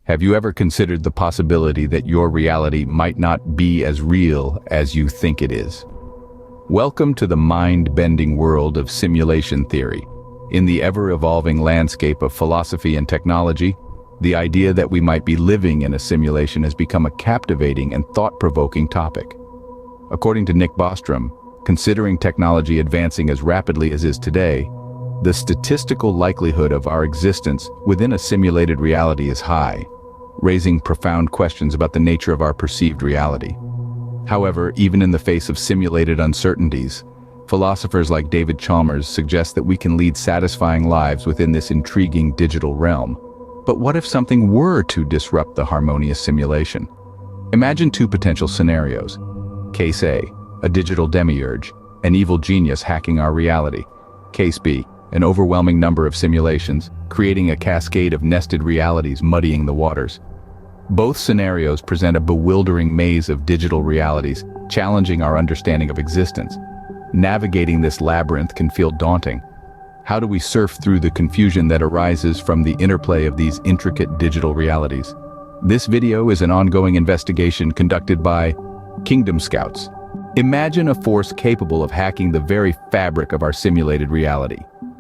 Have you ever considered the possibility that your reality might not be as real as you think it is? Welcome to the mind-bending world of simulation theory. In the ever-evolving landscape of philosophy and technology, the idea that we might be living in a simulation has become a captivating and thought-provoking topic. According to Nick Bostrom, considering technology advancing as rapidly as is today, the statistical likelihood of our existence within a simulated reality is high, raising profound questions about the nature of our perceived reality. However, even in the face of simulated uncertainties, philosophers like David Chalmers suggest that we can lead satisfying lives within this intriguing digital realm. But what if something were to disrupt the harmonious simulation? Imagine two potential scenarios. Case A, a digital demiurge, an evil genius hacking our reality. Case B, an overwhelming number of simulations, creating a cascade of nested realities muddying the waters. Both scenarios present a bewildering maze of digital realities, challenging our understanding of existence. Navigating this labyrinth can feel daunting. How do we surf through the confusion that arises from the interplay of these intricate digital realities? This video is an ongoing investigation conducted by Kingdom Scouts. Imagine a force capable of hacking the very fabric of our simulated reality.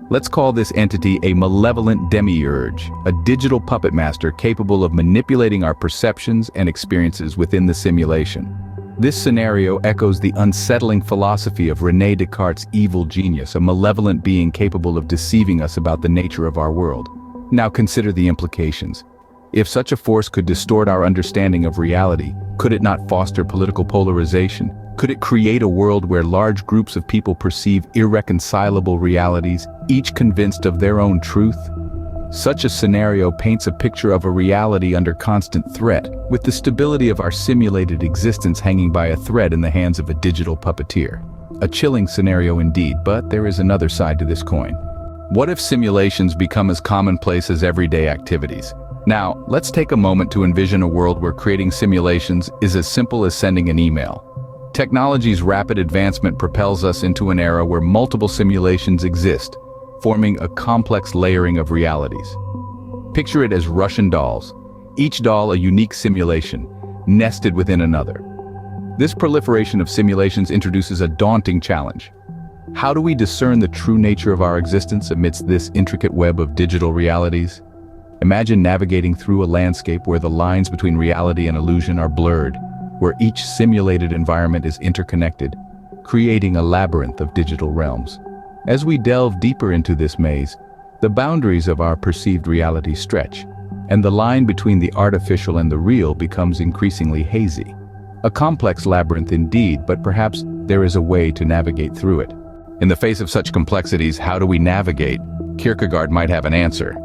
Let's call this entity a malevolent demiurge, a digital puppet master capable of manipulating our perceptions and experiences within the simulation. This scenario echoes the unsettling philosophy of René Descartes' evil genius, a malevolent being capable of deceiving us about the nature of our world. Now consider the implications. If such a force could distort our understanding of reality, could it not foster political polarization? Could it create a world where large groups of people perceive irreconcilable realities, each convinced of their own truth? Such a scenario paints a picture of a reality under constant threat, with the stability of our simulated existence hanging by a thread in the hands of a digital puppeteer. A chilling scenario indeed, but there is another side to this coin. What if simulations become as commonplace as everyday activities? Now, let's take a moment to envision a world where creating simulations is as simple as sending an email. Technology's rapid advancement propels us into an era where multiple simulations exist, forming a complex layering of realities. Picture it as Russian dolls, each doll a unique simulation, nested within another. This proliferation of simulations introduces a daunting challenge. How do we discern the true nature of our existence amidst this intricate web of digital realities? Imagine navigating through a landscape where the lines between reality and illusion are blurred, where each simulated environment is interconnected, creating a labyrinth of digital realms. As we delve deeper into this maze, the boundaries of our perceived reality stretch, and the line between the artificial and the real becomes increasingly hazy. A complex labyrinth indeed, but perhaps there is a way to navigate through it. In the face of such complexities, how do we navigate? Kierkegaard might have an answer.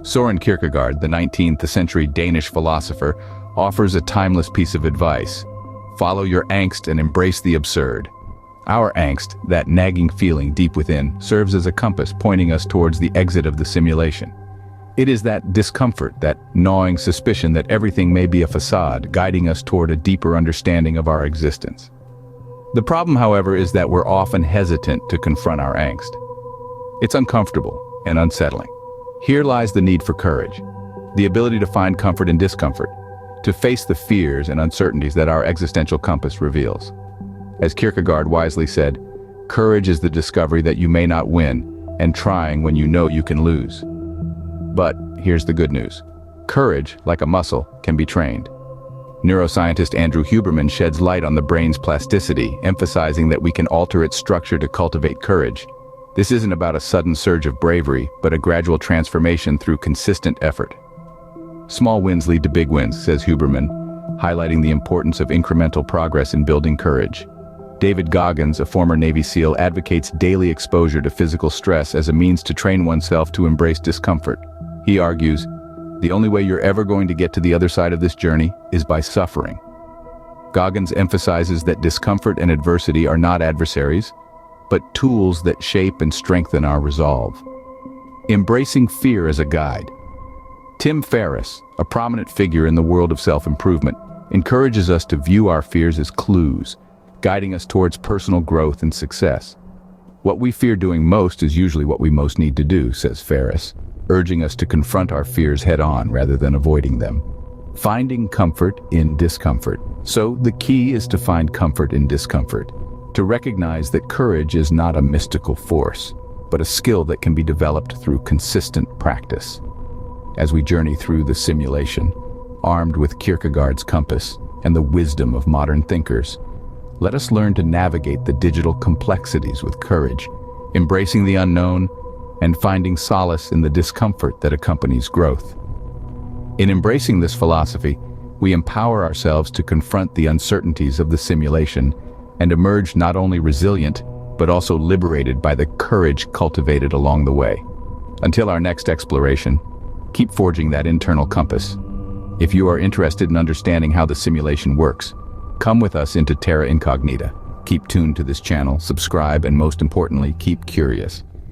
Søren Kierkegaard, the 19th century Danish philosopher, offers a timeless piece of advice. Follow your angst and embrace the absurd. Our angst, that nagging feeling deep within, serves as a compass pointing us towards the exit of the simulation. It is that discomfort, that gnawing suspicion that everything may be a facade, guiding us toward a deeper understanding of our existence. The problem, however, is that we're often hesitant to confront our angst. It's uncomfortable and unsettling. Here lies the need for courage, the ability to find comfort in discomfort, to face the fears and uncertainties that our existential compass reveals. As Kierkegaard wisely said, courage is the discovery that you may not win, and trying when you know you can lose. But here's the good news. Courage, like a muscle, can be trained. Neuroscientist Andrew Huberman sheds light on the brain's plasticity, emphasizing that we can alter its structure to cultivate courage. This isn't about a sudden surge of bravery, but a gradual transformation through consistent effort. Small wins lead to big wins, says Huberman, highlighting the importance of incremental progress in building courage. David Goggins, a former Navy SEAL, advocates daily exposure to physical stress as a means to train oneself to embrace discomfort. He argues, the only way you're ever going to get to the other side of this journey is by suffering. Goggins emphasizes that discomfort and adversity are not adversaries, but tools that shape and strengthen our resolve. Embracing fear as a guide. Tim Ferriss, a prominent figure in the world of self-improvement, encourages us to view our fears as clues, guiding us towards personal growth and success. What we fear doing most is usually what we most need to do, says Ferriss, urging us to confront our fears head-on rather than avoiding them. finding comfort in discomfort. So the key is to find comfort in discomfort, to recognize that courage is not a mystical force, but a skill that can be developed through consistent practice. As we journey through the simulation, armed with Kierkegaard's compass and the wisdom of modern thinkers, let us learn to navigate the digital complexities with courage, embracing the unknown and finding solace in the discomfort that accompanies growth. In embracing this philosophy, we empower ourselves to confront the uncertainties of the simulation and emerge not only resilient, but also liberated by the courage cultivated along the way. Until our next exploration, keep forging that internal compass. If you are interested in understanding how the simulation works, come with us into Terra Incognita. Keep tuned to this channel, subscribe, and most importantly, keep curious.